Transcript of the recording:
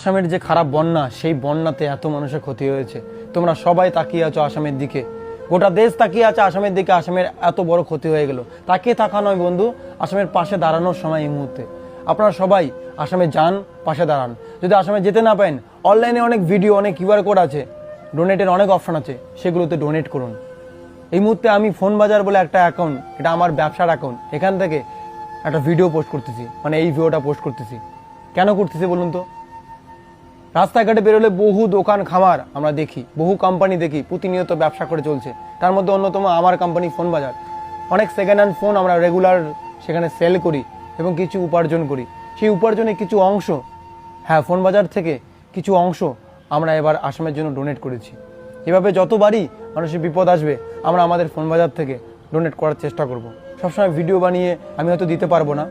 আসামের যে খারাপ বন্যা, সেই বন্যাতে এত মানুষের ক্ষতি হয়েছে। তোমরা সবাই তাকিয়ে আছো আসামের দিকে, গোটা দেশ তাকিয়ে আছে আসামের দিকে। আসামের এত বড় ক্ষতি হয়ে গেল, তাকিয়ে থাকা নয় বন্ধু, আসামের পাশে দাঁড়ানোর সময় এই মুহূর্তে। আপনারা সবাই আসামে যান, পাশে দাঁড়ান। যদি আসামে যেতে না পারেন, অনলাইনে অনেক ভিডিও, অনেক কিউআর কোড আছে, ডোনেটের অনেক অপশন আছে, সেগুলোতে ডোনেট করুন। এই মুহূর্তে আমি ফোন বাজার বলে একটা অ্যাকাউন্ট, এটা আমার ব্যবসার অ্যাকাউন্ট, এখান থেকে একটা ভিডিও পোস্ট করতেছি, মানে এই ভিডিওটা পোস্ট করতেছি। কেন করতেছি বলুন তো? রাস্তাঘাটে বেরোলে বহু দোকান খামার আমরা দেখি, বহু কোম্পানি দেখি প্রতিনিয়ত ব্যবসা করে চলছে। তার মধ্যে অন্যতম আমার কোম্পানি ফোন বাজার। অনেক সেকেন্ড হ্যান্ড ফোন আমরা রেগুলার সেখানে সেল করি এবং কিছু উপার্জন করি। সেই উপার্জনে কিছু অংশ, হ্যাঁ, ফোন বাজার থেকে কিছু অংশ আমরা এবার আসামের জন্য ডোনেট করেছি। এভাবে যতবারই মানুষের বিপদ আসবে, আমরা আমাদের ফোন বাজার থেকে ডোনেট করার চেষ্টা করব। সবসময় ভিডিও বানিয়ে আমি হয়তো দিতে পারবো না,